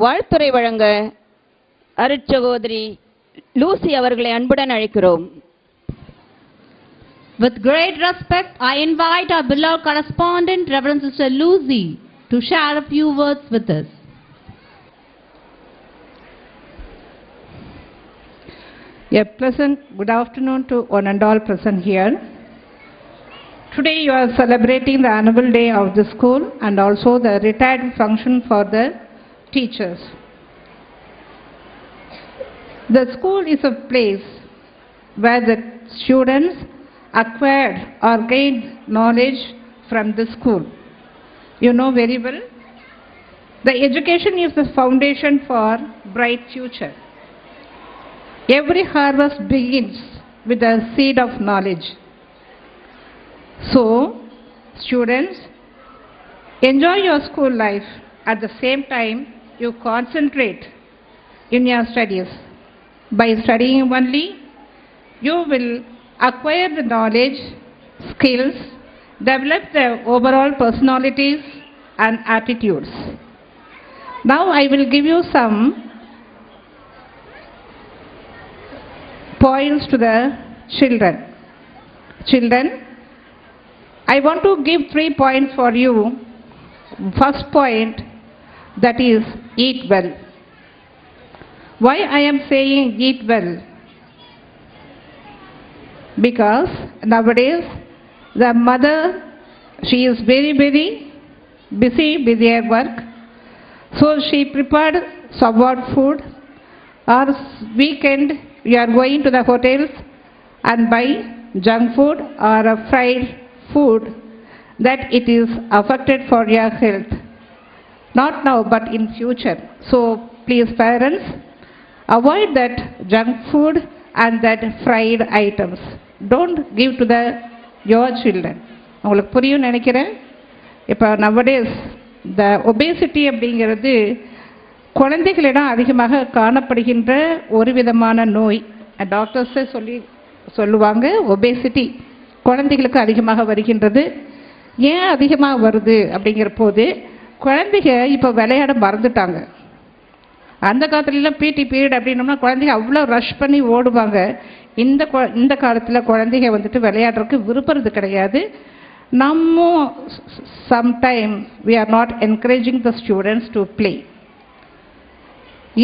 வாழ்த்துரை வழங்க அருட்சகோதரி லூசி அவர்களை அன்புடன் அழைக்கிறோம். With great respect, I invite our beloved correspondent, Reverend Sister Lucy, to share a few words with us. A pleasant good afternoon to one and all present here. Today you are celebrating the annual day of the school and also the retired function for the teachers. The school is a place where the students acquired or gained knowledge from the school. You know very well, the education is the foundation for bright future. Every harvest begins with a seed of knowledge. So, students, enjoy your school life. At the same time, you concentrate in your studies. By studying only, you will acquire the knowledge, skills, develop the overall personalities and attitudes. Now I will give you some points to the children. Children, I want to give 3 points for you. First point, that is eat well. Why I am saying eat well? Because nowadays the mother, she is very busy with her work, so she prepared somewhat food, or weekend we are going to the hotels and buy junk food or a fried food, that it is affected for your health. Not now but in future. So please parents, avoid that junk food and that fried items. Don't give to your children. உங்களுக்கு புரியும் நினைக்கிறேன். இப்போ nowadays the obesity அப்படிங்கிறது குழந்தைகளிடம் அதிகமாக காணப்படுகின்ற ஒரு விதமான நோய். டாக்டர்ஸே சொல்லுவாங்க obesity குழந்தைகளுக்கு அதிகமாக வருகின்றது. ஏன் அதிகமாக வருது அப்படிங்கிற போது குழந்தைங்க இப்போ விளையாட மறந்துட்டாங்க. அந்த காலத்துலலாம் பிடி பீரியட் அப்படின்னோம்னா குழந்தைங்க அவ்வளோ ரஷ் பண்ணி ஓடுவாங்க. இந்த காலத்தில் குழந்தைங்க வந்துட்டு விளையாடுறதுக்கு விருப்பறது கிடையாது. நம்ம sometime we are not encouraging the students to play.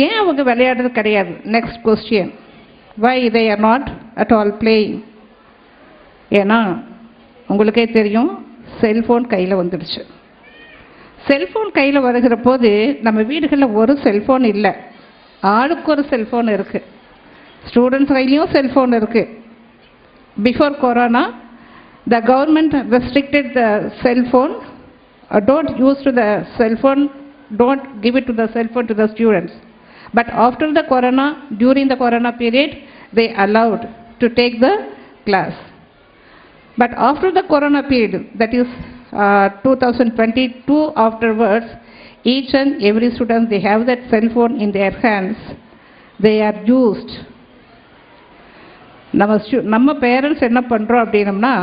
ஏன் அவங்க விளையாடுறது கிடையாது? Next question, why they are not at all playing? ஏன்னா உங்களுக்கே தெரியும், செல்ஃபோன் கையில் வந்துடுச்சு. செல்ஃபோன் கையில் வருகிற போது நம்ம வீடுகளில் ஒரு செல்ஃபோன் இல்லை, ஆளுக்கு ஒரு செல்ஃபோன் இருக்குது. ஸ்டூடெண்ட்ஸ் கையிலையும் செல்ஃபோன் இருக்குது. Before corona the government restricted the cell phone, don't use to the cell phone, don't give it to the cell phone to the students. But after the corona, during the corona period, they allowed to take the class. But after the corona period, that is 2022 afterwards, each and every student, they have that cell phone in their hands. They are used. நம்ம parents என்ன பண்ணுறோம் அப்படின்னம்னா,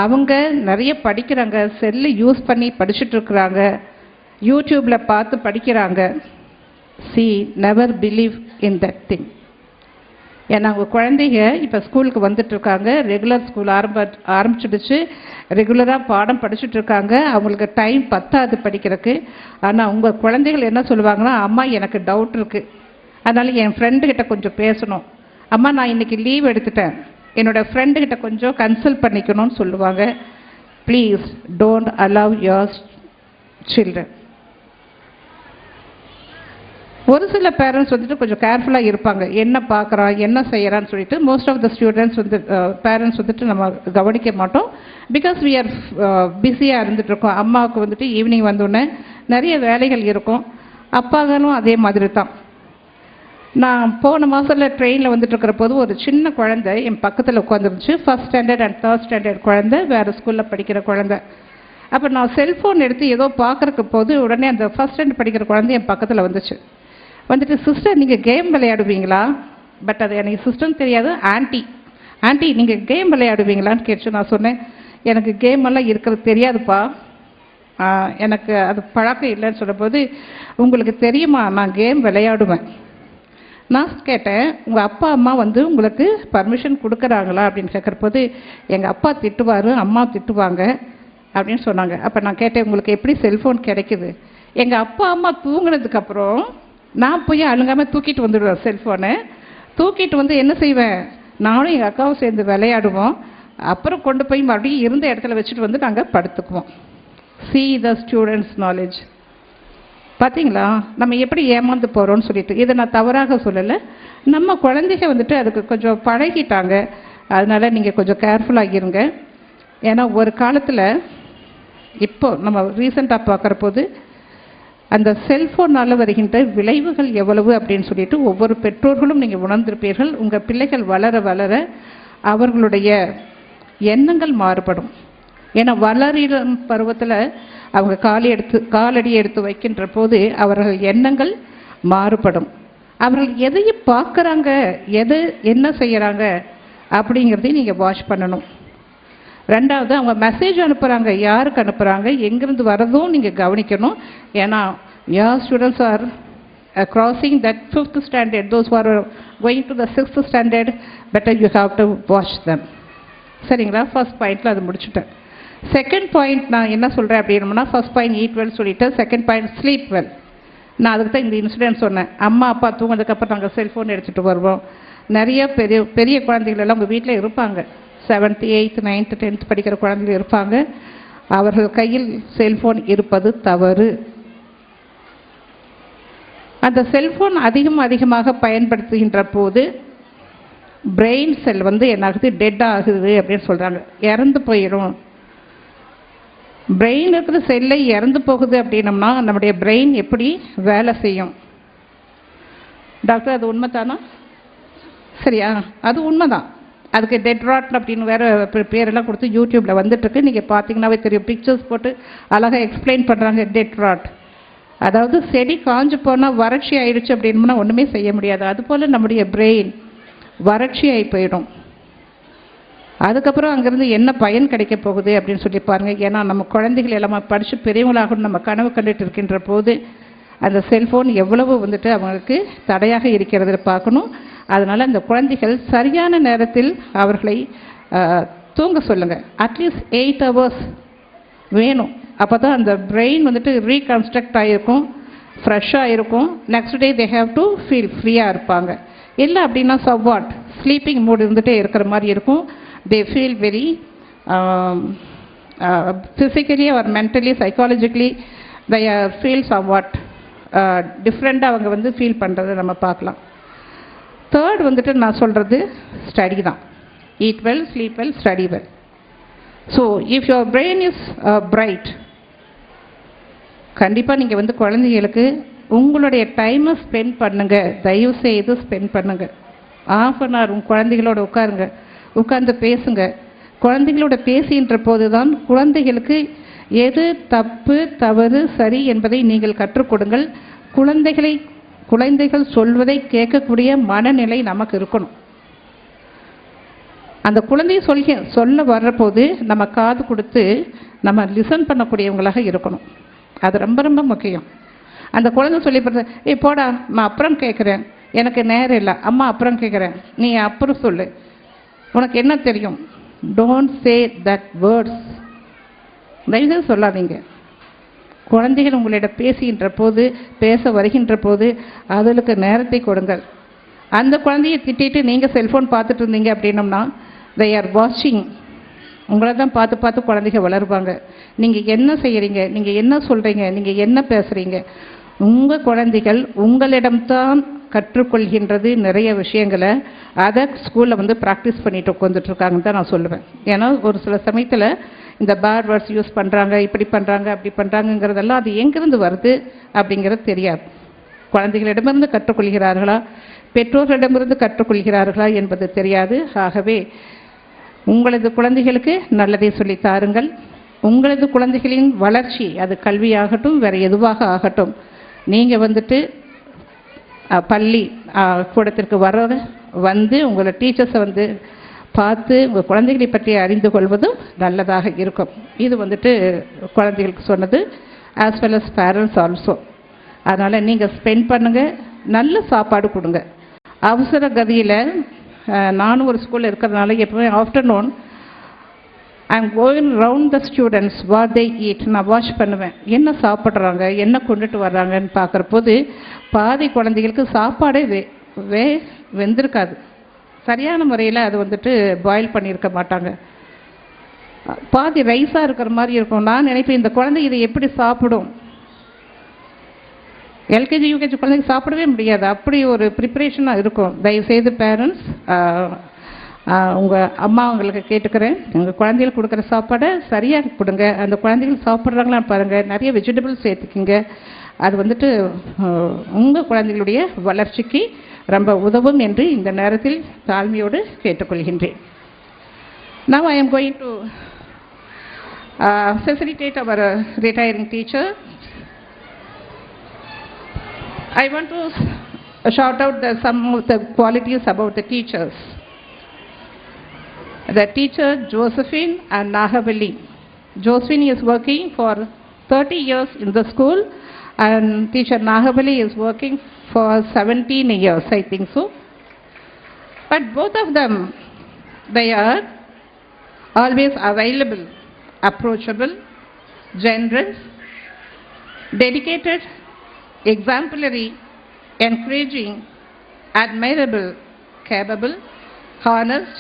அவங்க நிறைய படிக்கிறாங்க, cell use பண்ணி படிச்சுட்டு இருக்கிறாங்க, யூடியூப்பில் பார்த்து படிக்கிறாங்க. Never believe in that thing. ஏன்னா அவங்க குழந்தைங்க இப்போ ஸ்கூலுக்கு வந்துட்டுருக்காங்க, ரெகுலர் ஸ்கூல் ஆரம்பிச்சிடுச்சு, ரெகுலராக பாடம் படிச்சுட்ருக்காங்க, அவங்களுக்கு டைம் பத்தாது படிக்கிறதுக்கு. ஆனால் உங்கள் குழந்தைகள் என்ன சொல்லுவாங்கன்னா, அம்மா எனக்கு டவுட் இருக்குது, அதனால் என் ஃப்ரெண்டுக்கிட்ட கொஞ்சம் பேசணும், அம்மா நான் இன்றைக்கி லீவ் எடுத்துட்டேன், என்னோடய ஃப்ரெண்டுக்கிட்ட கொஞ்சம் கன்சல்ட் பண்ணிக்கணும்னு சொல்லுவாங்க. Please don't allow your children. ஒரு சில பேரண்ட்ஸ் வந்துட்டு கொஞ்சம் கேர்ஃபுல்லாக இருப்பாங்க, என்ன பார்க்குறான் என்ன செய்கிறான்னு சொல்லிட்டு. Most of the students parents வந்துட்டு நம்ம கவனிக்க மாட்டோம். பிகாஸ் வி ஆர் பிஸியாக இருந்துகிட்ருக்கோம். அம்மாவுக்கு வந்துட்டு ஈவினிங் வந்தோடனே நிறைய வேலைகள் இருக்கும், அப்பாங்களும் அதே மாதிரி தான். நான் போன மாதத்தில் ட்ரெயினில் வந்துட்டு இருக்கிற போது ஒரு சின்ன குழந்தை என் பக்கத்தில் உட்காந்துருந்துச்சு. First standard and third standard குழந்தை, வேறு ஸ்கூலில் படிக்கிற குழந்தை. அப்போ நான் செல்ஃபோன் எடுத்து ஏதோ பார்க்குறக்கு போது உடனே அந்த ஃபஸ்ட் ஸ்டாண்டர்ட் படிக்கிற குழந்தை என் பக்கத்தில் வந்துட்டு, சிஸ்டர் நீங்கள் கேம் விளையாடுவீங்களா? பட் அது எனக்கு சிஸ்டர்னு தெரியாது, ஆண்டி நீங்கள் கேம் விளையாடுவீங்களான்னு கேட்டு நான் சொன்னேன், எனக்கு கேம் எல்லாம் இருக்கிறது தெரியாதுப்பா, எனக்கு அது பழக்கம் இல்லைன்னு சொல்லும்போது, உங்களுக்கு தெரியுமா நான் கேம் விளையாடுவேன். நான் கேட்டேன், உங்கள் அப்பா அம்மா வந்து உங்களுக்கு பர்மிஷன் கொடுக்குறாங்களா அப்படின்னு கேட்குறபோது, எங்கள் அப்பா திட்டுவார், அம்மா திட்டுவாங்க அப்படின்னு சொன்னாங்க. அப்போ நான் கேட்டேன், உங்களுக்கு எப்படி செல்ஃபோன் கிடைக்குது? எங்கள் அப்பா அம்மா தூங்கினதுக்கப்புறம் நான் போய் அழுங்காமல் தூக்கிட்டு வந்துடுவேன். செல்ஃபோனை தூக்கிட்டு வந்து என்ன செய்வேன், நானும் எங்கள் அக்காவும் சேர்ந்து விளையாடுவோம். அப்புறம் கொண்டு போய் மறுபடியும் இருந்த இடத்துல வச்சுட்டு வந்து நாங்கள் படுத்துக்குவோம். See the students' knowledge. பார்த்தீங்களா நம்ம எப்படி ஏமாந்து போகிறோம்னு சொல்லிட்டு. இதை நான் தவறாக சொல்லலை, நம்ம குழந்தைங்க வந்துட்டு அதுக்கு கொஞ்சம் பழகிட்டாங்க. அதனால் நீங்கள் கொஞ்சம் கேர்ஃபுல்லாக இருங்க. ஏன்னா ஒரு காலத்தில் இப்போ நம்ம ரீசெண்டாக பார்க்குற போது அந்த செல்ஃபோனால் வருகின்ற விளைவுகள் எவ்வளவு அப்படின்னு சொல்லிட்டு ஒவ்வொரு பெற்றோர்களும் நீங்கள் உணர்ந்திருப்பீர்கள். உங்கள் பிள்ளைகள் வளர வளர அவர்களுடைய எண்ணங்கள் மாறுபடும். ஏன்னா வளரும் பருவத்தில் அவங்க காலடி எடுத்து வைக்கின்ற போது அவர்கள் எண்ணங்கள் மாறுபடும். அவர்கள் எதையும் பார்க்குறாங்க, என்ன செய்கிறாங்க அப்படிங்கிறதையும் நீங்கள் வாட்ச் பண்ணணும். ரெண்டாவது, அவங்க மெசேஜ் அனுப்புகிறாங்க, யாருக்கு அனுப்புகிறாங்க, எங்கேருந்து வரதும் நீங்கள் கவனிக்கணும். ஏன்னா your students are crossing that 5th standard. Those who are going to the 6th standard, better you have to watch them. சரிங்களா? ஃபர்ஸ்ட் பாயிண்டில் அது முடிச்சுட்டேன். செகண்ட் பாயிண்ட் நான் என்ன சொல்கிறேன் அப்படின்னா, ஃபர்ஸ்ட் பாயிண்ட் eat well சொல்லிவிட்டேன். Second point sleep well. நான் அதுக்கு தான் இந்த இன்சிடென்ட் சொன்னேன். அம்மா அப்பா தூங்கினதுக்கப்புறம் நாங்கள் செல்ஃபோன் எடுத்துகிட்டு வருவோம். நிறைய பெரிய குழந்தைகள் எல்லாம் உங்கள் வீட்டில் இருப்பாங்க. 7th 8th 9th 10th படிக்கிற குழந்தைகள் இருப்பாங்க. அவர்கள் கையில் செல்ஃபோன் இருப்பது தவறு. அந்த செல்ஃபோன் அதிகமாக பயன்படுத்துகின்ற போது பிரெயின் செல் வந்து என்னாகுது, டெட் ஆகுது அப்படின்னு சொல்கிறாங்க. இறந்து போயிடும். பிரெயின் இருக்கிற செல்லை இறந்து போகுது அப்படின்னம்னா நம்முடைய பிரெயின் எப்படி வேலை செய்யும்? டாக்டர் அது உண்மைதானா? சரியா? அது உண்மைதான். அதுக்கு டெட் ராட் அப்படின்னு வேறு பேரெல்லாம் கொடுத்து யூடியூப்பில் வந்துட்டுருக்கு. நீங்கள் பார்த்தீங்கன்னாவே தெரியும், பிக்சர்ஸ் போட்டு அழகாக எக்ஸ்பிளைன் பண்ணுறாங்க. டெட் ராட் அதாவது செடி காஞ்சு போனால் வறட்சி ஆயிடுச்சு அப்படின்னா ஒன்றுமே செய்ய முடியாது. அதுபோல் நம்முடைய பிரெயின் வறட்சி ஆகி போயிடும். அதுக்கப்புறம் அங்கேருந்து என்ன பயன் கிடைக்க போகுது அப்படின்னு சொல்லி பாருங்கள். ஏன்னா நம்ம குழந்தைகள் எல்லாமே படித்து பெரியவங்களாகணும் நம்ம கனவு கண்டுட்டு இருக்கின்ற போது அந்த செல்ஃபோன் எவ்வளவு வந்துட்டு அவங்களுக்கு தடையாக இருக்கிறது பார்க்கணும். அதனால் அந்த குழந்தைகள் சரியான நேரத்தில் அவர்களை தூங்க சொல்லுங்கள். அட்லீஸ்ட் 8 hours வேணும். அப்போ தான் அந்த பிரெயின் வந்துட்டு ரீகன்ஸ்ட்ரக்ட் ஆகிருக்கும், ஃப்ரெஷ்ஷாக இருக்கும். Next day they have to feel ஃப்ரீயாக இருப்பாங்க. இல்லை அப்படின்னா சவ்வாட் ஸ்லீப்பிங் மூட் இருந்துகிட்டே இருக்கிற மாதிரி இருக்கும். They feel very physically or mentally psychologically they feel somewhat டிஃப்ரெண்ட்டாக அவங்க வந்து ஃபீல் பண்ணுறதை நம்ம பார்க்கலாம். தேர்ட் வந்துட்டு நான் சொல்கிறது ஸ்டடி தான். Eat well, sleep well, study well. So if your brain is bright, கண்டிப்பாக நீங்கள் வந்து குழந்தைங்களுக்கு உங்களுடைய டைமை ஸ்பெண்ட் பண்ணுங்கள். தயவு செய்து ஸ்பெண்ட் பண்ணுங்கள். 1/2 hour உங்கள் குழந்தைகளோட உட்காருங்க, உட்கார்ந்து பேசுங்க. குழந்தைகளோட பேசுகின்ற போது தான் குழந்தைகளுக்கு எது தப்பு தவறு சரி என்பதை நீங்கள் கற்றுக் கொடுங்கள். குழந்தைகள் சொல்வதை கேட்கக்கூடிய மனநிலை நமக்கு இருக்கணும். அந்த குழந்தைய சொல்ல வர்றபோது நம்ம காது கொடுத்து நம்ம லிசன் பண்ணக்கூடியவங்களாக இருக்கணும். அது ரொம்ப ரொம்ப முக்கியம். அந்த குழந்தை சொல்லி போடுறது, போடா நான் அப்புறம் கேட்குறேன், எனக்கு நேரம் இல்லை, அம்மா அப்புறம் கேட்குறேன், நீ அப்புறம் சொல்லு, உனக்கு என்ன தெரியும். Don't say that words. தயவுசெய்து சொல்லாதீங்க. குழந்தைகள் உங்களிடம் பேச வருகின்ற போது அதுக்கு நேரத்தை கொடுங்கள். அந்த குழந்தையை திட்டிட்டு நீங்கள் செல்ஃபோன் பார்த்துட்டு இருந்தீங்க அப்படின்னம்னா they are watching. உங்களை தான் பார்த்து குழந்தைங்க வளருவாங்க. நீங்கள் என்ன செய்கிறீங்க, நீங்கள் என்ன சொல்கிறீங்க, நீங்கள் என்ன பேசுகிறீங்க, உங்கள் குழந்தைகள் உங்களிடம்தான் கற்றுக்கொள்கின்றது நிறைய விஷயங்களை. அதை ஸ்கூலில் வந்து ப்ராக்டிஸ் பண்ணிட்டு உட்காந்துட்ருக்காங்கன்னு தான் நான் சொல்லுவேன். ஏன்னா ஒரு சில சமயத்தில் இந்த பேட் வேர்ட்ஸ் யூஸ் பண்ணுறாங்க, இப்படி பண்ணுறாங்க, அப்படி பண்ணுறாங்கங்கிறதெல்லாம் அது எங்கேருந்து வருது அப்படிங்கிறது தெரியாது. குழந்தைகளிடமிருந்து கற்றுக்கொள்கிறார்களா, பெற்றோர்களிடமிருந்து கற்றுக்கொள்கிறார்களா என்பது தெரியாது. ஆகவே உங்களது குழந்தைகளுக்கு நல்லதை சொல்லி தாருங்கள். உங்களது குழந்தைகளின் வளர்ச்சி, அது கல்வியாகட்டும் வேறு எதுவாக ஆகட்டும், நீங்கள் வந்துட்டு பள்ளி கூடத்திற்கு வந்து உங்களை டீச்சர்ஸை வந்து பார்த்து உங்கள் குழந்தைகளை பற்றி அறிந்து கொள்வதும் நல்லதாக இருக்கும். இது குழந்தைகளுக்கு சொன்னது, as well as parents also. அதனால் நீங்கள் ஸ்பெண்ட் பண்ணுங்கள், நல்ல சாப்பாடு கொடுங்க. அவசர கதியில் நானும் ஒரு ஸ்கூலில் இருக்கிறதுனால எப்பவுமே afternoon I'm going round the students what they eat. நான் வாட்ச் பண்ணுவேன், என்ன சாப்பிட்றாங்க, என்ன கொண்டுட்டு வர்றாங்கன்னு பார்க்குற போது பாதி குழந்தைகளுக்கு சாப்பாடே வெந்திருக்காது. சரியான முறையில் அது பாயில் பண்ணியிருக்க மாட்டாங்க. பாதி ரைஸாக இருக்கிற மாதிரி இருக்கும். நான் நினைப்பேன், இந்த குழந்தை இதை எப்படி சாப்பிடும்? எல்கேஜி யூகேஜி குழந்தைங்க சாப்பிடவே முடியாது, அப்படி ஒரு ப்ரிப்பரேஷனாக இருக்கும். தயவுசெய்து பேரண்ட்ஸ், உங்கள் அம்மா உங்களுக்கு கேட்டுக்கிறேன், உங்கள் குழந்தைகளுக்கு கொடுக்குற சாப்பாடை சரியாக கொடுங்க. அந்த குழந்தைகள் சாப்பிட்றாங்களான்னு பாருங்கள், நிறைய வெஜிடபிள்ஸ் சேர்த்துக்கிங்க. அது உங்கள் குழந்தைகளுடைய வளர்ச்சிக்கு ரொம்ப உதவும் என்று இந்த நேரத்தில் தாழ்மையோடு கேட்டுக்கொள்கின்றேன். Now I am going to facilitate our retiring teacher. I want to shout out some of the qualities about the teachers. The teacher Josephine and Nahabali. Josephine is working for 30 years in the school, and teacher Nahabali is working for 17 years, I think so. But both of them, they are always available, approachable, generous, dedicated, exemplary, encouraging, admirable, capable, honest,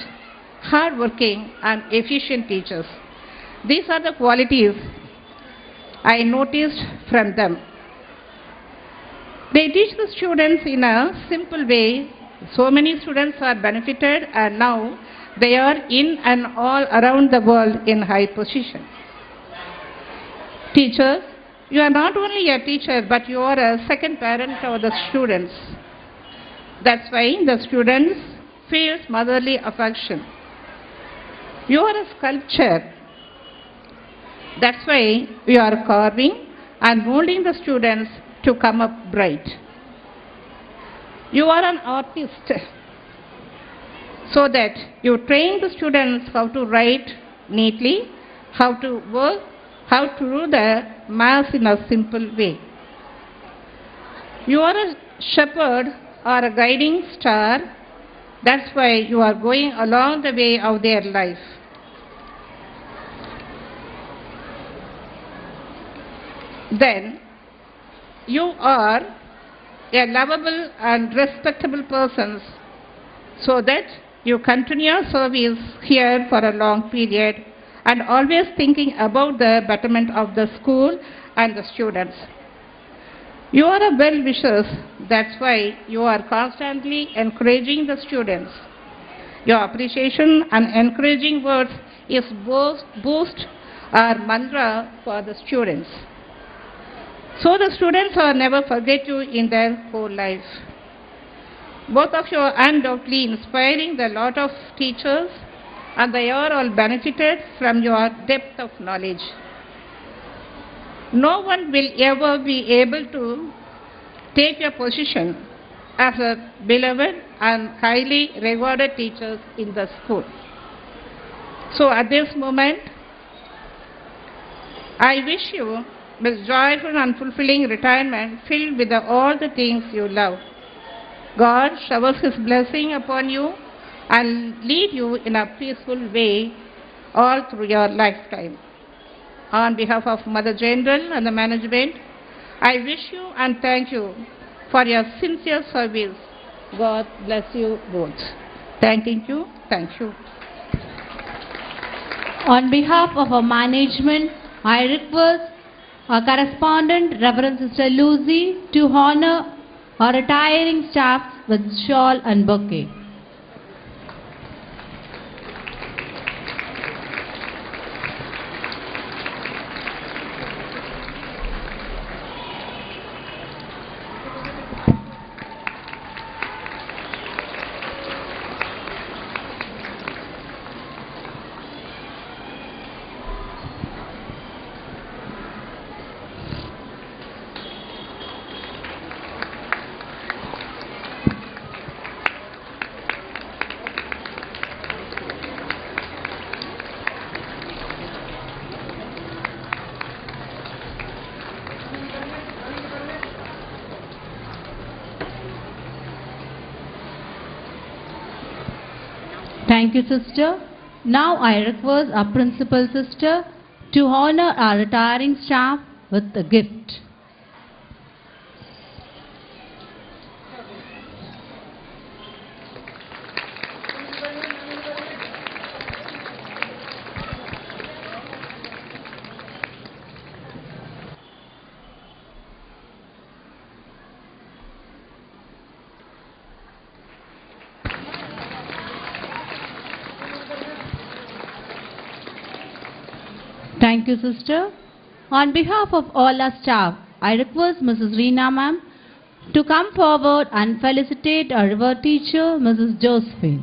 hardworking, and efficient teachers. These are the qualities I noticed from them. They teach the students in a simple way. So many students are benefited, and now they are in and all around the world in high position. Teachers, you are not only a teacher, but you are a second parent for the students. That's why the students feel motherly affection. You are a sculptor. That's why you are carving and molding the students to come up bright. You are an artist, so that you train the students how to write neatly, how to work, how to do the math in a simple way. You are a shepherd or a guiding star. That's why you are going along the way of their life. Then you are a lovable and respectable person, so that you continue your service here for a long period and always thinking about the betterment of the school and the students. You are a well-wisher. That's why you are constantly encouraging the students. Your appreciation and encouraging words is boost or mantra for the students. So the students will never forget you in their whole life. Both of you are undoubtedly inspiring the lot of teachers, and they are all benefited from your depth of knowledge. No one will ever be able to take your position as a beloved and highly rewarded teachers in the school. So at this moment, I wish you a joyful and fulfilling retirement filled with all the things you love. God showers His blessing upon you and lead you in a peaceful way all through your lifetime. On behalf of Mother General and the management, I wish you and thank you for your sincere service. God bless you both. Thank you. Thank you. On behalf of our management, I request our correspondent, Reverend Sister Lucy, to honor our retiring staff with shawl and bouquet. Thank you, sister. Now I request our principal sister to honor our retiring staff with a gift. Thank you, sister. On behalf of all our staff, I request Mrs. Reena ma'am to come forward and felicitate our revered teacher, Mrs. Josephine.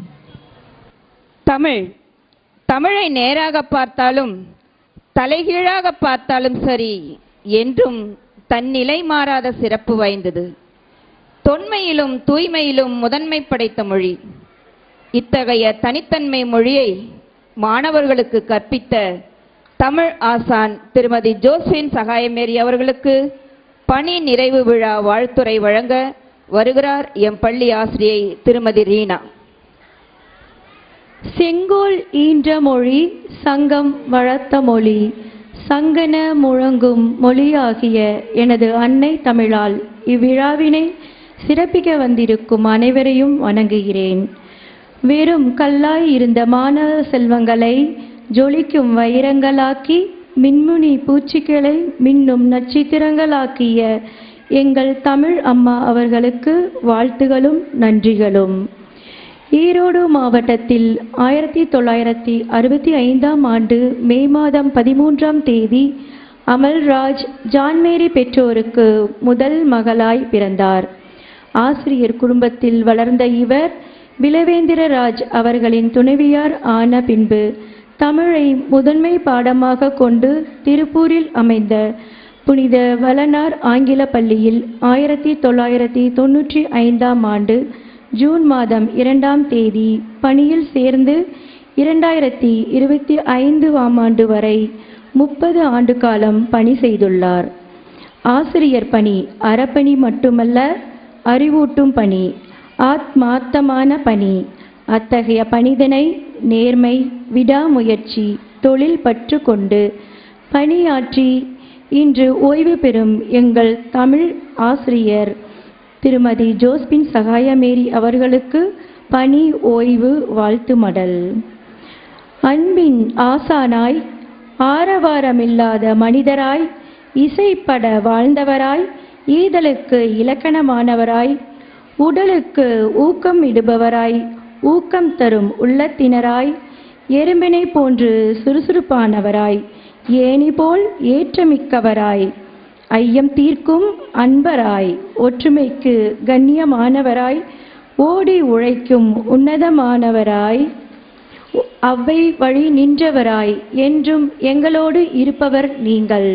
தமிழை நேராக பார்த்தாலும் தலைகீழாக பார்த்தாலும் சரி என்றும் தன்னிலை மாறாத சிறப்பு வாய்ந்தது. தொன்மையிலும் தூய்மையிலும் முதன்மை படைத்த மொழி. இத்தகைய தனித்தன்மை மொழியை மாணவர்களுக்கு கற்பித்த தமிழ் ஆசான் திருமதி ஜோஸ்பின் சகாயமேரி அவர்களுக்கு பணி நிறைவு விழா வாழ்த்துரை வழங்க வருகிறார் எம் பள்ளி ஆசிரியை திருமதி ரீனா. செங்கோல் ஈன்ற மொழி சங்கம் வளர்த்த மொழி சங்கன முழங்கும் மொழியாகிய எனது அன்னை தமிழால் இவ்விழாவினை சிறப்பிக்க வந்திருக்கும் அனைவரையும் வணங்குகிறேன். வெறும் கல்லாய் இருந்த மாணவ செல்வங்களை ஜொலிக்கும் வைரங்களாக்கி மின்முனி பூச்சிகளை மின்னும் நட்சத்திரங்களாக்கிய எங்கள் தமிழ் அம்மா அவர்களுக்கு வாழ்த்துகளும் நன்றிகளும். ஈரோடு மாவட்டத்தில் 1965 ஆண்டு மே மாதம் 13ஆம் தேதி அமல்ராஜ் ஜான்மேரி பெற்றோருக்கு முதல் மகளாய் பிறந்தார். ஆசிரியர் குடும்பத்தில் வளர்ந்த இவர் பிலவேந்திரராஜ் அவர்களின் துணைவியார் ஆன பின்பு தமிழை முதன்மை பாடமாக கொண்டு திருப்பூரில் அமைந்த புனித வளனார் ஆங்கில பள்ளியில் 1995ஆம் ஆண்டு ஜூன் மாதம் 2ஆம் தேதி பணியில் சேர்ந்து 2025ஆம் ஆண்டு வரை 30 ஆண்டு காலம் பணி செய்துள்ளார். ஆசிரியர் பணி அறப்பணி மட்டுமல்ல, அறிவூட்டும் பணி, ஆத்மார்த்தமான பணி. அத்தகைய பணிதனை நேர்மை, விடாமுயற்சி, தொழில் பற்று கொண்டு பணியாற்றி இன்று ஓய்வு பெறும் எங்கள் தமிழ் ஆசிரியர் திருமதி ஜோஸ்பின் சகாயமேரி அவர்களுக்கு பணி ஓய்வு வாழ்த்து மடல். அன்பின் ஆசானாய், ஆரவாரமில்லாத மனிதராய், இசைப்பட வாழ்ந்தவராய், ஈதலுக்கு இலக்கணமானவராய், உடலுக்கு ஊக்கம் இடுபவராய், ஊக்கம் தரும் உள்ளத்தினராய், எறும்பினை போன்று சுறுசுறுப்பானவராய், ஏணி போல் ஏற்றமிக்கவராய், ஐயம் தீர்க்கும் அன்பராய், ஒற்றுமைக்கு கண்ணியமானவராய், ஓடி உழைக்கும் உன்னதமானவராய், அவ்வை வழி நின்றவராய் என்றும் எங்களோடு இருப்பவர் நீங்கள்.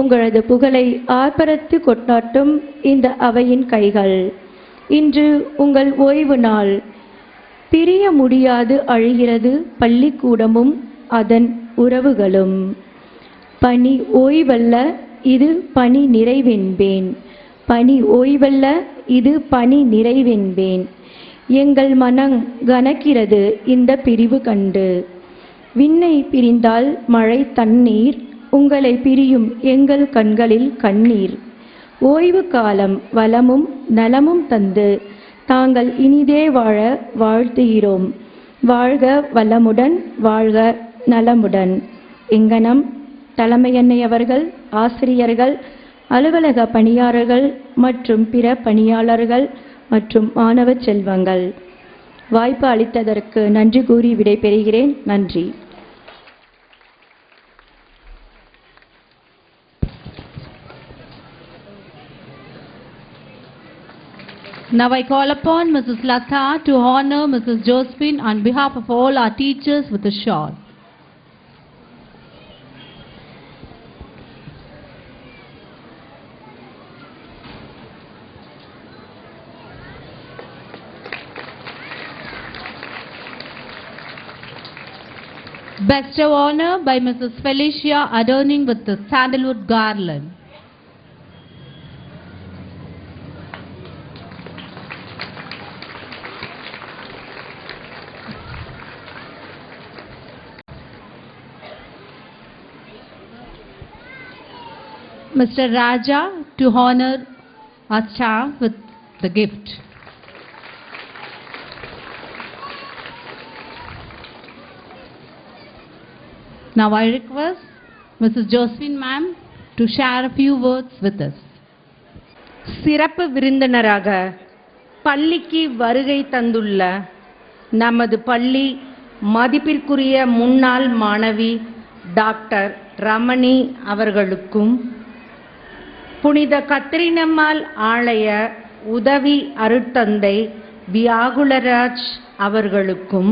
உங்களது புகழை ஆர்ப்பரித்து கொண்டாட்டும் இந்த அவையின் கைகள். இன்று உங்கள் ஓய்வு நாள். பிரிய முடியாது அழுகிறது பள்ளிக்கூடமும் அதன் உறவுகளும். பணி ஓய்வல்ல, இது பணி நிறைவென்பேன். பணி ஓய்வல்ல, இது பணி நிறைவென்பேன். எங்கள் மனம் கனக்கிறது இந்த பிரிவு கண்டு. விண்ணை பிரிந்தால் மழை தண்ணீர், உங்களை பிரியும் எங்கள் கண்களில் கண்ணீர். ஓய்வு காலம் வளமும் நலமும் தந்து தாங்கள் இனிதே வாழ வாழ்த்துகிறோம். வாழ்க வளமுடன், வாழ்க நலமுடன். இங்கனம் தலைமையன்னை அவர்கள், ஆசிரியர்கள், அலுவலக பணியாளர்கள் மற்றும் பிற பணியாளர்கள் மற்றும் மாணவ செல்வங்கள். வாய்ப்பு அளித்ததற்கு நன்றி கூறி விடைபெறுகிறேன். நன்றி. Now I call upon Mrs. Latha to honor Mrs. Josephine on behalf of all our teachers with a shawl. Bestow honor by Mrs. Felicia adorning with the sandalwood garland. Mr. Raja to honor our staff with the gift. Now I request Mrs. Josephine ma'am to share a few words with us. சிறப்பு விருந்தினராக பள்ளிக்கு வருகை தந்துள்ள நமது பள்ளி மதிப்பிற்குரிய முன்னாள் மாணவி டாக்டர் ரமணி அவர்களுக்கும், புனித கத்திரினம்மாள் ஆலய உதவி அருட்தந்தை வியாகுலராஜ் அவர்களுக்கும்,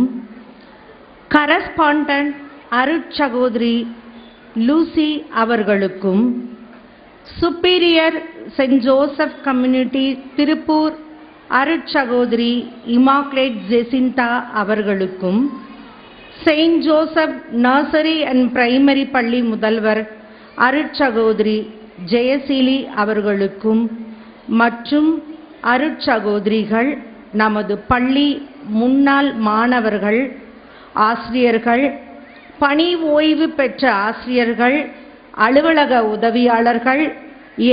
கரஸ்பாண்டன்ட் அருட்சகோதரி லூசி அவர்களுக்கும், superior saint Joseph community Tiruppur அருட்சகோதரி இமாக்லேட் ஜெசிந்தா அவர்களுக்கும், saint Joseph nursery and primary பள்ளி முதல்வர் அருட்சகோதரி ஜெயசீலி அவர்களுக்கும் மற்றும் அருட்சகோதரிகள், நமது பள்ளி முன்னாள் மாணவர்கள், ஆசிரியர்கள், பணி ஓய்வு பெற்ற ஆசிரியர்கள், அலுவலக உதவியாளர்கள்,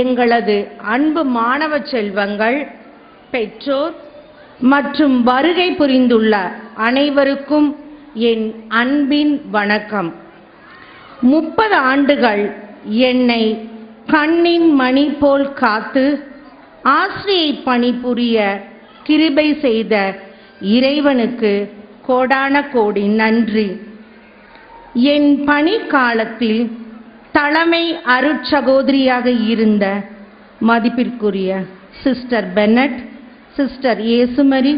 எங்களது அன்பு மாணவ செல்வங்கள், பெற்றோர் மற்றும் வருகை புரிந்துள்ள அனைவருக்கும் என் அன்பின் வணக்கம். 30 ஆண்டுகள் என்னை கண்ணின் மணி போல் காத்து ஆசிரியை பணிபுரிய கிருபை செய்த இறைவனுக்கு கோடான கோடி நன்றி. என் பணி காலத்தில் தலைமை அருட்சகோதரியாக இருந்த மதிப்பிற்குரிய sister Bennet, sister Yesumari,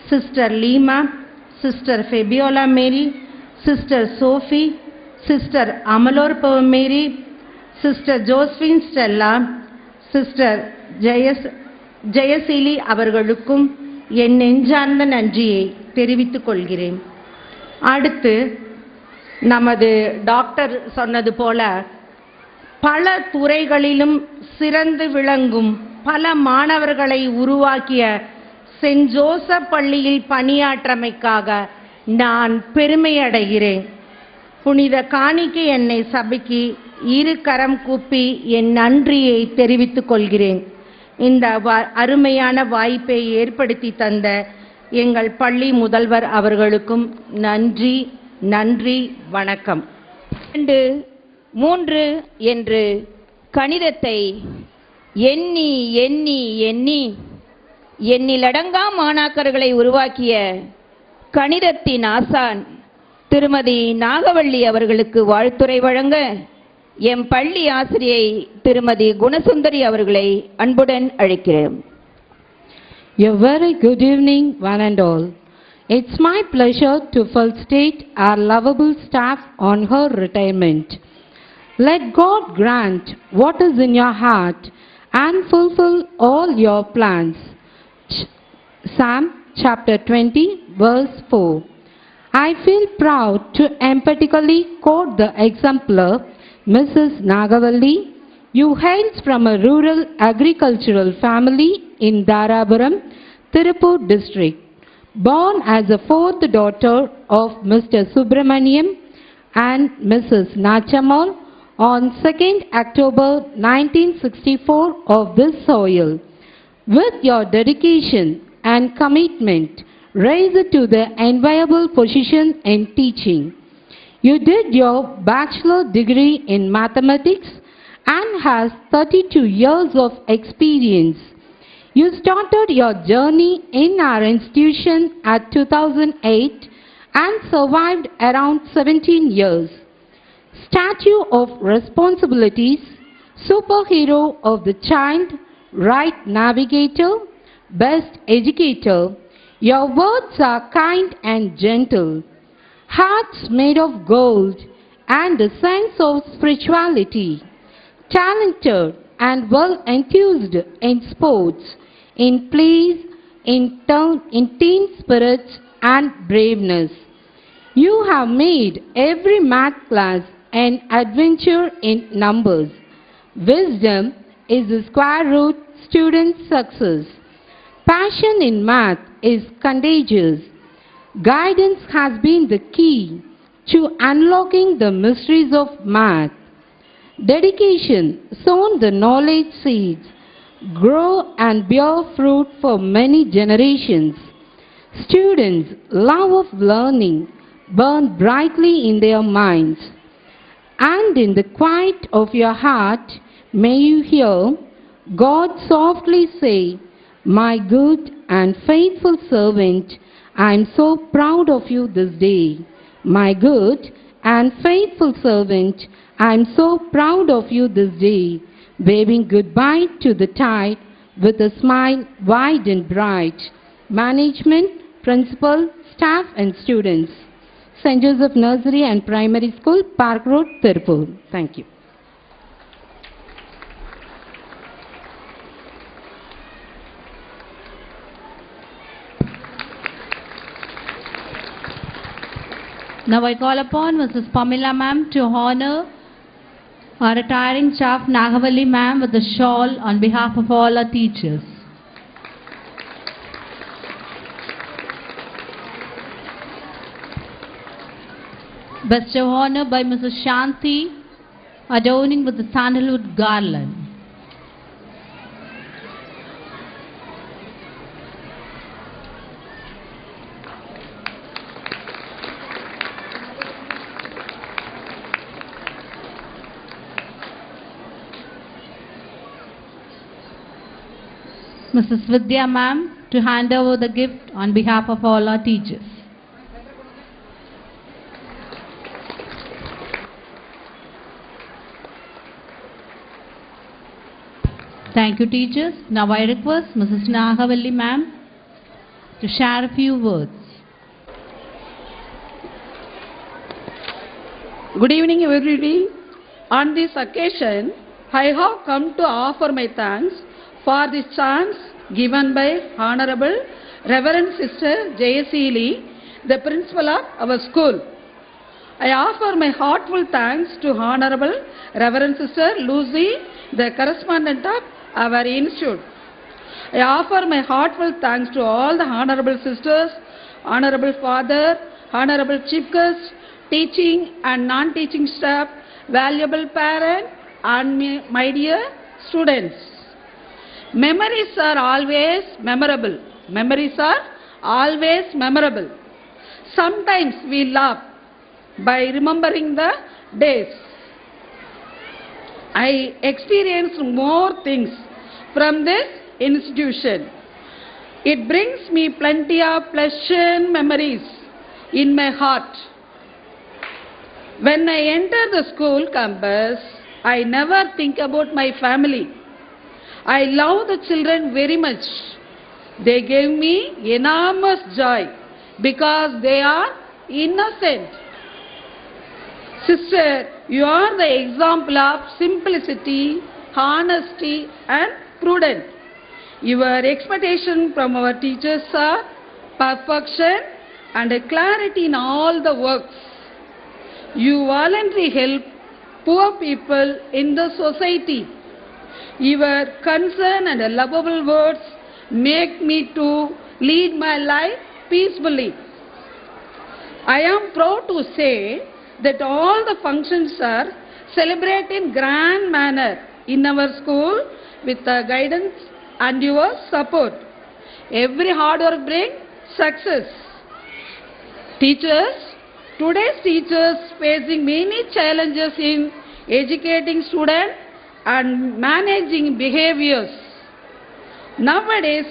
sister Leema, sister Febiola Mary, sister Sophie, sister Amalorpava Mary, sister Josephine Stella, sister Jayaseeli அவர்களுக்கும் என் நெஞ்சார்ந்த நன்றியை தெரிவித்துக் கொள்கிறேன். அடுத்து நமது டாக்டர் சொன்னது போல பல துறைகளிலும் சிறந்து விளங்கும் பல மாணவர்களை உருவாக்கிய சென்ட் ஜோசப் பள்ளியில் பணியாற்றமைக்காக நான் பெருமை அடைகிறேன். புனித காணிக்கை என்னை சபைக்கு இரு கரம் கூப்பி என் நன்றியை தெரிவித்துக் கொள்கிறேன். இந்த அருமையான வாய்ப்பை ஏற்படுத்தி தந்த எங்கள் பள்ளி முதல்வர் அவர்களுக்கும் நன்றி நன்றி வணக்கம். 2, 3 என்று கணிதத்தை எண்ணி எண்ணி எண்ணி எண்ணிலடங்கா மாணாக்கர்களை உருவாக்கிய கணிதத்தின் ஆசான் திருமதி நாகவள்ளி அவர்களுக்கு வாழ்த்துரை வழங்க எம் பள்ளி ஆசிரியை திருமதி குணசுந்தரி அவர்களை அன்புடன் அழைக்கிறேன். A very good evening, one and all. It's my pleasure to felicitate our lovable staff on her retirement. Let God grant what is in your heart and fulfill all your plans. Psalm chapter 20, verse 4. I feel proud to emphatically quote the exemplar Mrs. Nagavalli. You hails from a rural agricultural family in Darabaram, Tirupur district. Born as a 4th daughter of Mr. Subramaniam and Mrs. Nachamal on 2nd October 1964 of this soil. With your dedication and commitment, raised to the enviable position in teaching. You did your bachelor degree in mathematics and has 32 years of experience. You started your journey in our institution at 2008 and survived around 17 years. Statue of Responsibilities, Superhero of the Child, Right Navigator, Best Educator. Your words are kind and gentle, hearts made of gold and a sense of spirituality. Talented and well enthused in sports, in plays, in team spirits and braveness. You have made every math class an adventure in numbers. Wisdom is the square root student's success. Passion in math is contagious. Guidance has been the key to unlocking the mysteries of math. dedication sown the knowledge seeds, grow and bear fruit for many generations. Students' love of learning burn brightly in their minds, and in the quiet of your heart may you hear God softly say, "My good and faithful servant, I am so proud of you this day. My good and faithful servant, I am so proud of you this day," waving goodbye to the tide with a smile wide and bright. Management, principal, staff and students. St. Joseph Nursery and Primary School, Park Road, Tirupur. Thank you. Now I call upon Mrs. Pamela ma'am to honor our retiring staff Nagavalli ma'am with a shawl on behalf of all our teachers. Best of honor by Mrs. Shanti, adorning with the sandalwood garland. Mrs. Vidya ma'am to hand over the gift on behalf of all our teachers. Thank you, teachers. Now I request Mrs. Nagavalli ma'am to share a few words. Good evening, everybody. On this occasion, I have come to offer my thanks for this chance given by Honorable Reverend Sister Jayasili, the principal of our school. I offer my heartfelt thanks to Honorable Reverend Sister Lucy, the correspondent of our institute. I offer my heartfelt thanks to all the Honorable Sisters, Honorable Father, Honorable Chief Guest, teaching and non-teaching staff, valuable parents, and my dear students. Memories are always memorable. Memories are always memorable. Sometimes we laugh by remembering the days. I experienced more things from this institution. It brings me plenty of pleasant memories in my heart. When I enter the school campus, I never think about my family. I love the children very much. They gave me enormous joy because they are innocent. Sister, you are the example of simplicity, honesty and prudence. Your expectation from our teachers are perfection and clarity in all the works. You voluntarily help poor people in the society. Your concern and lovable words make me to lead my life peacefully. I am proud to say that all the functions are celebrated in grand manner in our school with the guidance and your support. Every hard work brings success. Teachers, today's teachers facing many challenges in educating students and managing behaviors. Nowadays,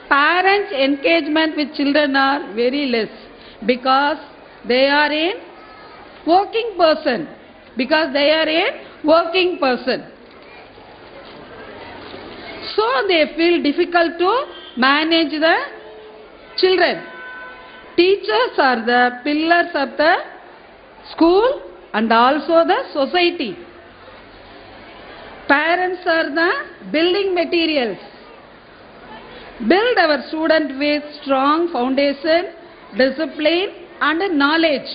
parents' engagement with children are very less because they are a working person. So they feel difficult to manage the children. Teachers are the pillars of the school and also the society. Parents are the building materials. Build our student with strong foundation, discipline and knowledge.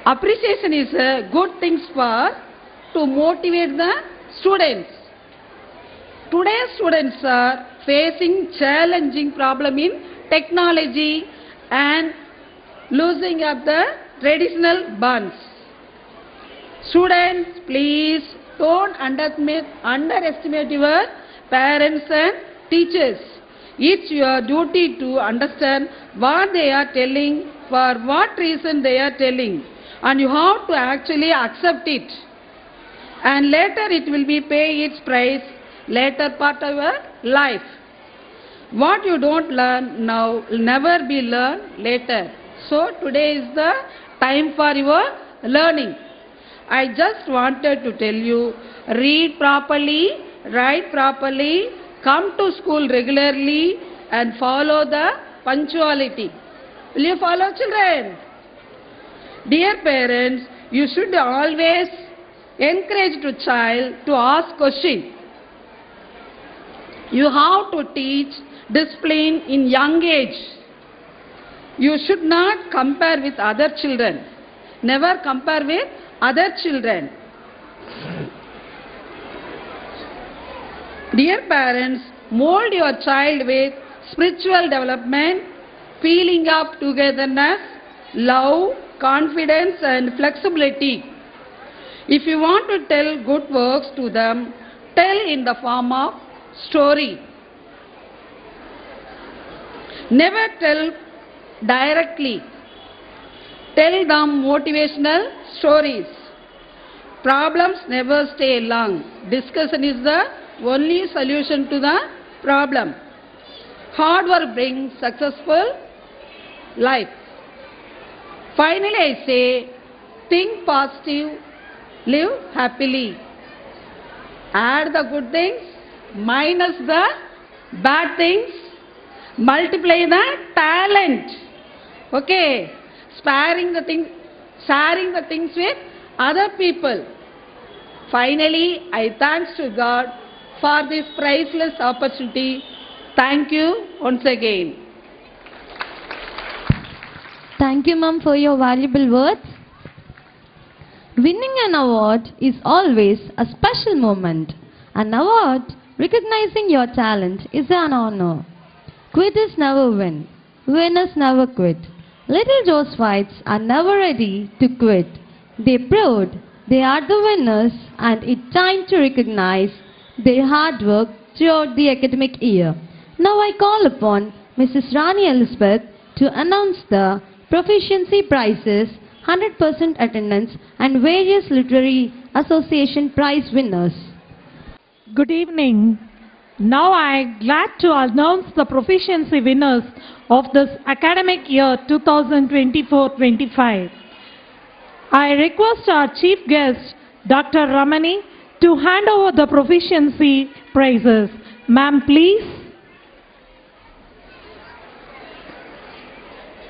Appreciation is a good thing to motivate the students. Today's students are facing challenging problem in technology and losing of the traditional bonds. Students, please don't underestimate your parents and teachers. It's your duty to understand what they are telling, for what reason they are telling, and you have to actually accept it. And later it will be pay its price, later part of your life. What you don't learn now will never be learned later. So today is the time for your learning. I just wanted to tell you, read properly, write properly, come to school regularly and follow the punctuality. Will you follow, children? Dear parents, you should always encourage the child to ask questions. You have to teach discipline in young age. You should not compare with other children. Never compare with other children. Dear parents, mold your child with spiritual development, feeling of togetherness, love, confidence and flexibility. If you want to tell good works to them, tell in the form of story. Never tell directly. Tell them motivational stories. Problems never stay long. Discussion is the only solution to the problem. Hard work brings successful life. Finally, I say, think positive, live happily. Add the good things, minus the bad things, multiply the talent. Okay? Sharing the things with other people. Finally, I thanks to God for this priceless opportunity. Thank you once again. Thank you, Ma'am, for your valuable words. Winning an award is always a special moment. An award recognizing your talent is an honor. Quitters never win. Winners never quit. Little Joe's Whites are never ready to quit. They proved they are the winners, and it's time to recognize their hard work throughout the academic year. Now I call upon Mrs. Rani Elizabeth to announce the proficiency prizes, 100% attendance and various literary association prize winners. Good evening. Now I am glad to announce the proficiency winners of this academic year 2024-25. I request our chief guest, Dr. Ramani, to hand over the proficiency prizes. Ma'am, please.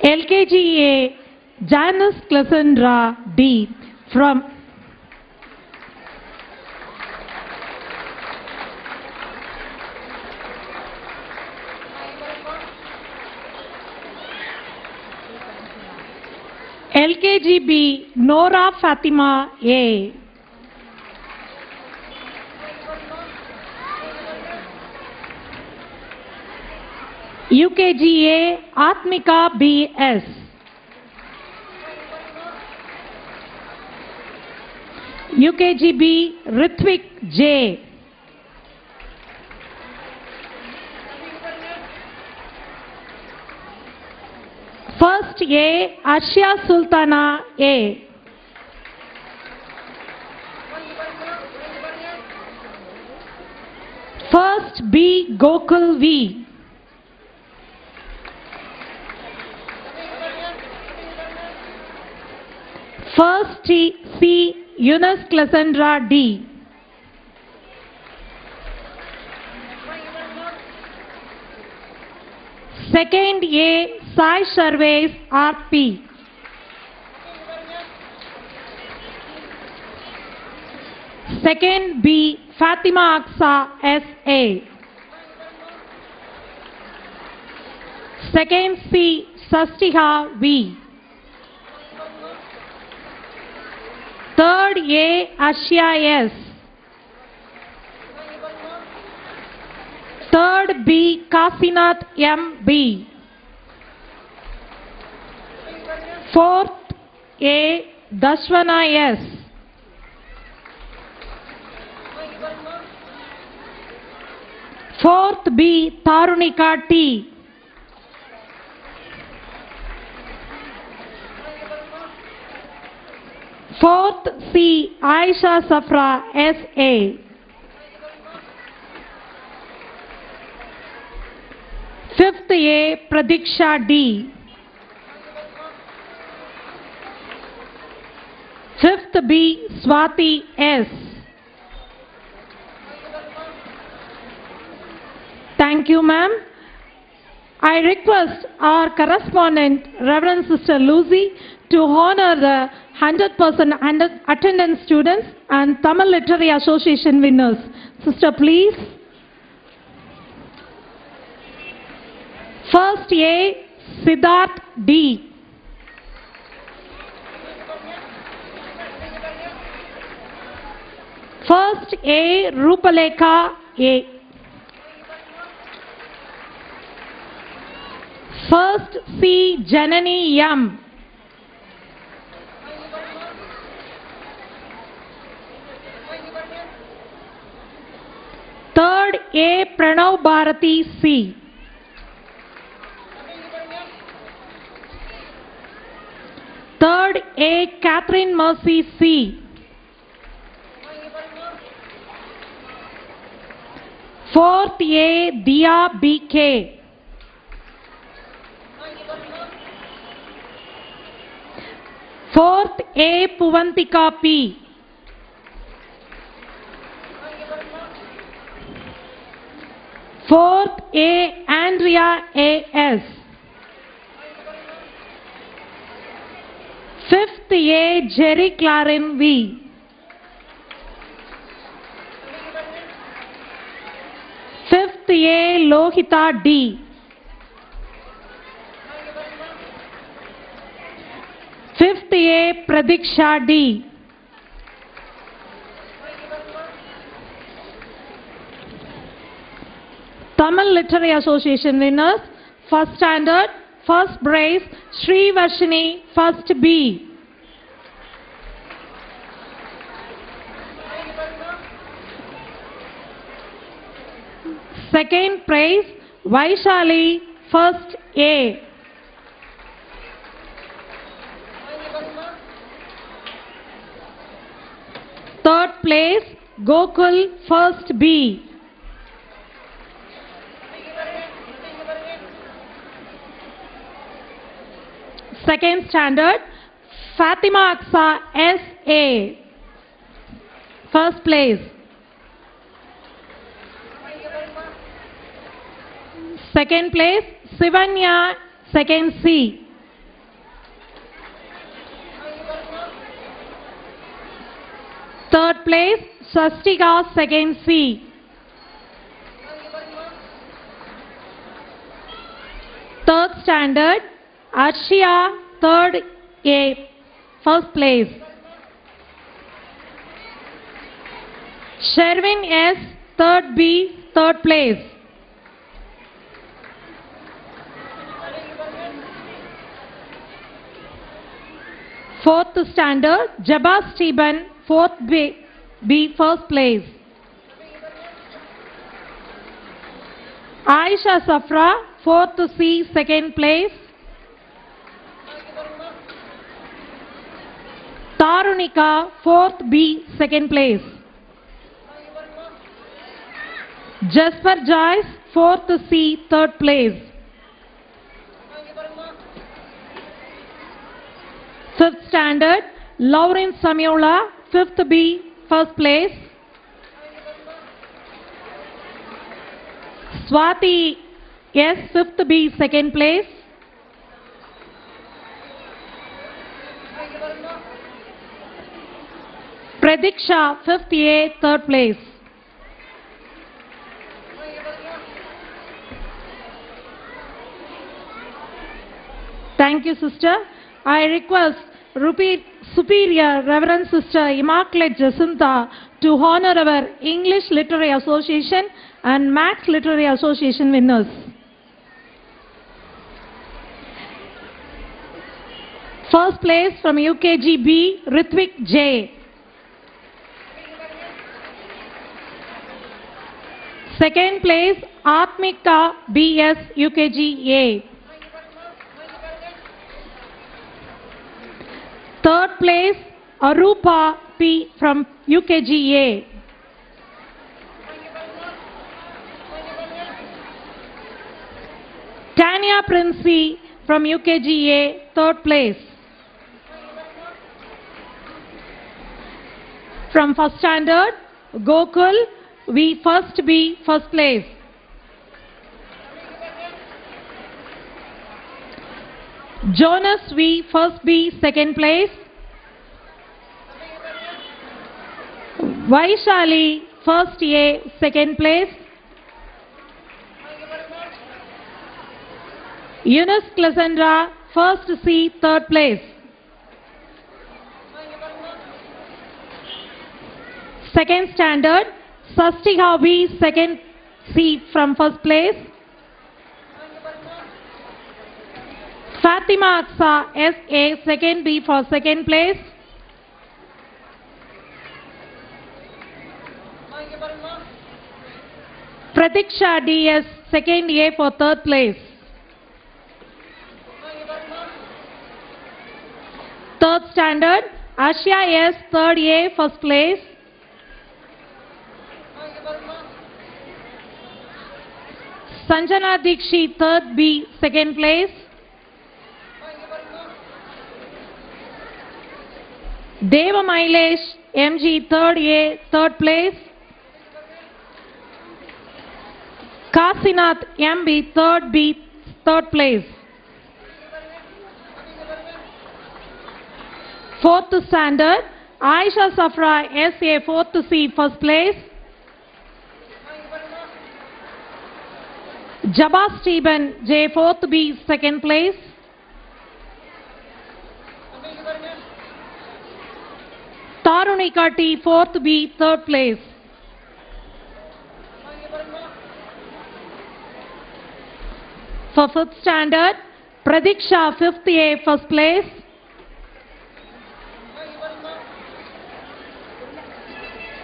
LKGA Janice Cassandra D. from LKGB Nora Fatima A. UKGA Atmika B.S. UKGB Ritvik J. First A Ashia Sultana A. First B Gokul V. First C Eunice Cassandra D. Second A Sai Sarves R.P. Second B Fatima Aksa S.A. Second C Sastiha V. Third A Ashia S. Third B Kasinath M.B. Fourth A Dashwana S. Fourth B, Tarunika T. Fourth C, Aisha Safra S.A. Fifth A, Pradiksha D. Fifth B, Swati S. Thank you, ma'am. I request our correspondent, Reverend Sister Lucy, to honor the 100% attendance students and Tamil Literary Association winners. Sister, please. First A, Siddharth D. First A, Rupalekha A. First C, Janani M. Third A, Pranav Bharati C. Third A, Catherine Mercy C. Fourth A, Dia B.K. Fourth A, Puvantika P. Fourth A, Andrea A.S. Fifth A, Jerry Clarin V. Fifth A, Lohita D. Fifth A, Pradiksha D. Tamil Literary Association winners, first standard, first brace, Sri Varshini, first B. Second prize, Vaishali, first A. Third place, Gokul, first B. Second standard, Fatima Aksa S.A. First place. Second place, Sivanya, second C. Third place, Swastika, second C. Third standard, Arshia, third A, first place. Sherwin S, third B, third place. Fourth standard, Jabba Stephen, fourth B, first place. Aisha Safra, fourth C, second place. Tarunika, fourth B, second place. Jasper Joyce, fourth C, third place. Fifth standard, Lawrence Samiola, fifth B, first place. Swati S, fifth B, second place. Pradiksha, fifth A, third place. Thank you, sister. I request Superior Reverend Sister Immaculate Jacinta to honor our English Literary Association and Max Literary Association winners. First place from UKGB, Ritvik J. Second place, Atmika BS UKG A. Third place, Arupa P from UKG A. Tanya Princey from UKG A, third place. From first standard, Gokul V first B, first place. Jonas V first B, second place. Vaishali first A, second place. Eunice Cassandra first C, third place. Second standard, Sastika B, second C from first place. Fatima Aksa S.A. second B for second place. Pratiksha D.S. second A for third place. Third standard, Ashya S. third A first place. Sanjana Dikshit third B second place. Deva Mailesh MG third A third place. Kasinath MB third B third place. Fourth standard, Aisha Safra SA fourth C first place. Jabba Stephen J fourth B second place. Tarunika T fourth B third place. For fifth standard, Pradiksha fifth A first place.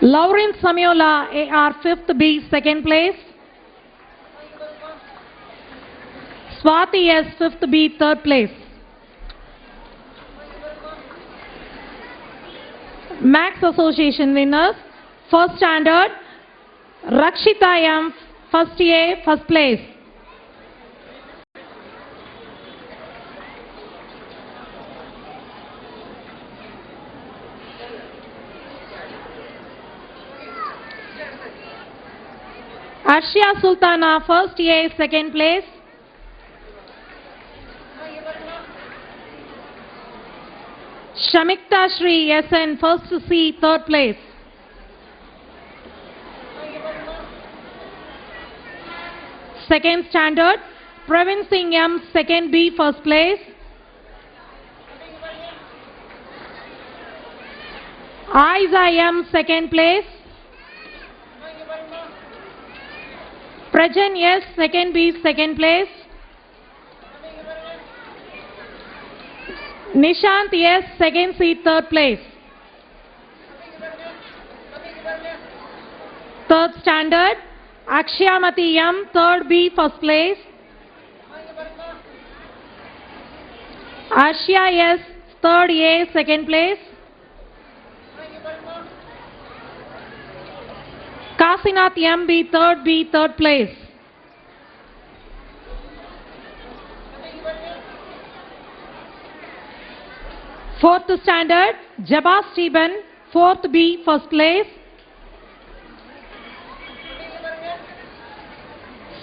Lauren Samiola AR fifth B second place. Swati S fifth B third place. Max Association winners, first standard, Rakshita M first A first place. Arshia Sultana first A second place. Shamikta Shri SN first C third place. Second standard, Pravin Singh M second B first place. Aiza M second place. Prajan S second B second place. Nishant S second C third place. Third standard, Akshayamati M third B first place. Ashya S third A second place. Kasinath M B third place. Fourth standard, Jabba Stephen fourth B first place.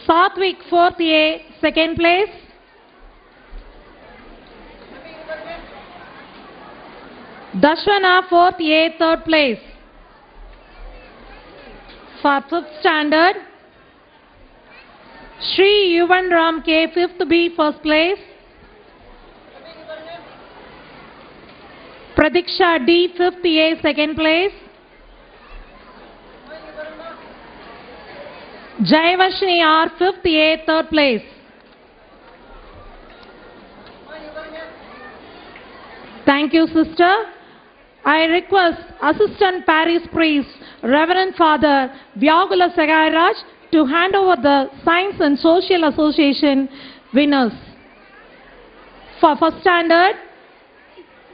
Satvik fourth A second place. Dashwana fourth A third place. For fifth standard, Shri Yuvan Ram K fifth B first place. Pradiksha D fifth A second place. Jayavashni R fifth A third place. Thank you, sister. I request Assistant Parish Priest, Reverend Father Vyagula Sagaraj to hand over the Science and Social Association winners. For first standard,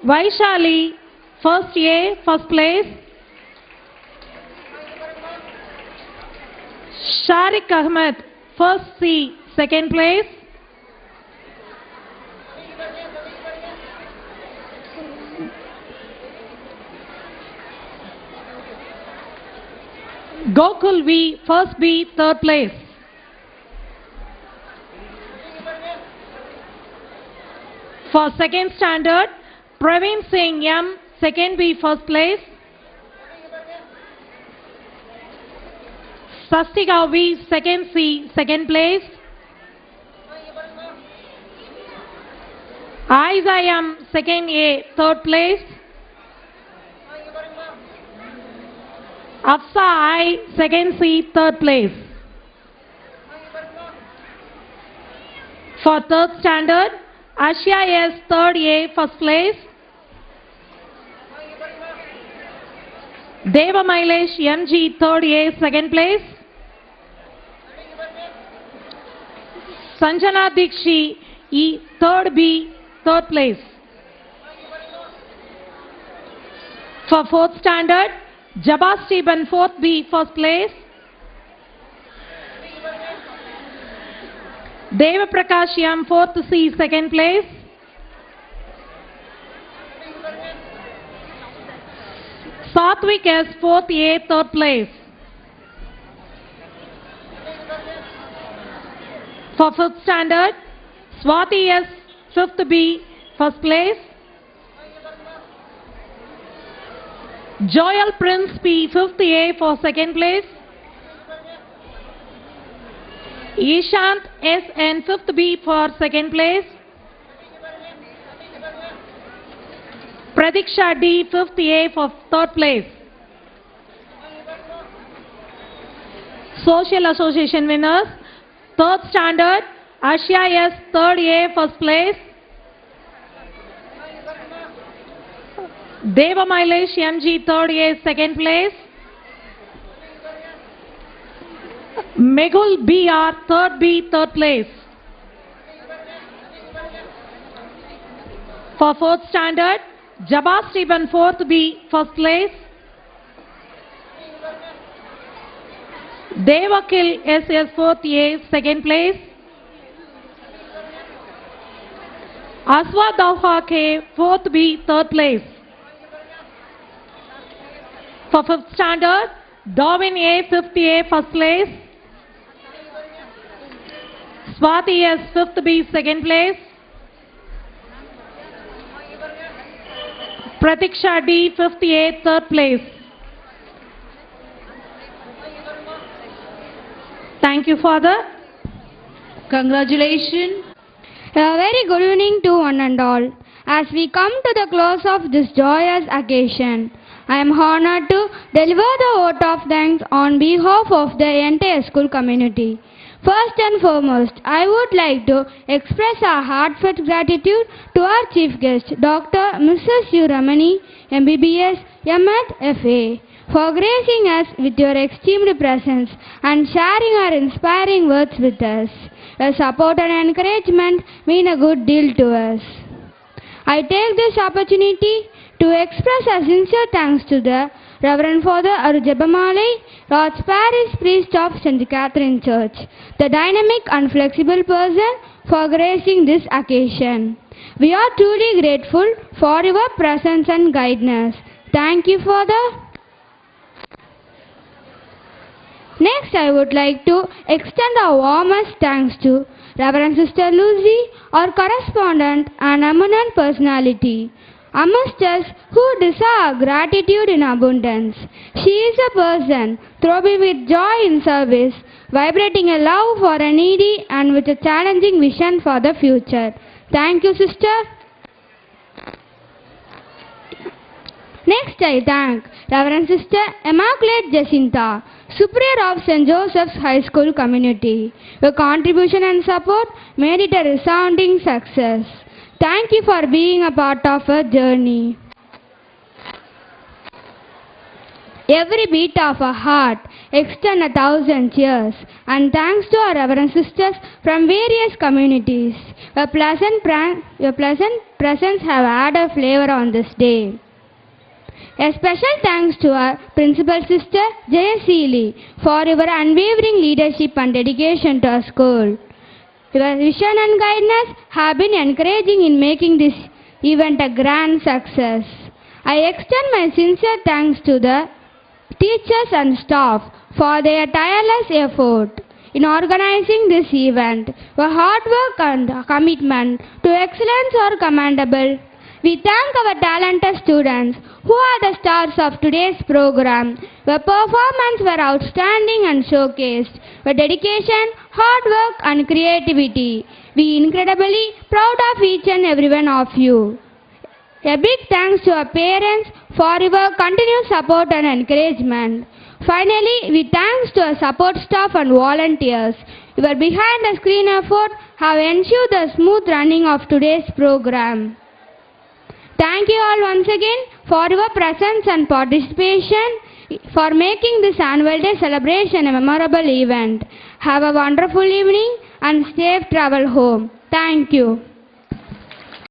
Vaishali, first A, first place. Sharik Ahmed, first C, second place. Gokul V, first B, third place. For second standard, Praveen Singh M, second B, first place. Sastika V, second C, second place. Aiza M, second A, third place. Afsa I, second C, third place. For third standard, Ashia S, third A, first place. Deva Mailesh MG, third A, second place. Sanjana Dikshi E, third B, third place. For fourth standard, Jabba Stephen, fourth B, first place. Deva Prakash M, fourth C, second place. Satvik S, fourth A, third place. For fifth standard, Swati S, fifth B, first place. Joel Prince P, fifth A, for second place. Ishant S N, fifth B, for second place. Pradiksha D, fifth A, for third place. Social Association winners, third standard, Ashia S, third A, first place. Deva Mailesh MG, third A, second place. Megul BR, third B, third place. For fourth standard, Jabba Stephen, fourth B, first place. Devakil SS, fourth A, second place. Aswa Dauha K, fourth B, third place. For fifth standard, Darwin A, fifth A, first place. Swati S, fifth B, second place. Pratiksha D, fifth A, third place. Thank you, Father. Congratulations. A very good evening to one and all. As we come to the close of this joyous occasion, I am honored to deliver the vote of thanks on behalf of the entire school community. First and foremost, I would like to express our heartfelt gratitude to our chief guest, Dr. Mrs. U. Ramani, MBBS, M.Ed. FA, for gracing us with your esteemed presence and sharing our inspiring words with us. Your support and encouragement mean a good deal to us. I take this opportunity to express our sincere thanks to the Reverend Father Arujabamale, Lord's Parish Priest of St. Catherine Church, the dynamic and flexible person, for gracing this occasion. We are truly grateful for your presence and guidance. Thank you, Father. Next, I would like to extend our warmest thanks to Reverend Sister Lucy, our correspondent and eminent personality amongst us who deserve gratitude in abundance. She is a person throbbing with joy in service, vibrating a love for a needy and with a challenging vision for the future. Thank you, sister. Next, I thank Reverend Sister Immaculate Jacinta, Superior of St. Joseph's High School Community. Your contribution and support made it a resounding success. Thank you for being a part of our journey. every beat of our heart, extend 1,000 cheers. And thanks to our Reverend Sisters from various communities. Your pleasant presence have added flavor on this day. A special thanks to our Principal Sister J.C. Lee for your unwavering leadership and dedication to our school. Your vision and guidance have been encouraging in making this event a grand success. I extend my sincere thanks to the teachers and staff for their tireless effort in organizing this event. Your hard work and commitment to excellence are commendable. We thank our talented students who are the stars of today's program. Your performance were outstanding and showcased your dedication, hard work and creativity. We are incredibly proud of each and every one of you. A big thanks to our parents for your continued support and encouragement. Finally, we thanks to our support staff and volunteers. Your behind the screen effort have ensured the smooth running of today's program. Thank you all once again for your presence and participation for making this annual day celebration a memorable event. Have a wonderful evening and safe travel home. Thank you.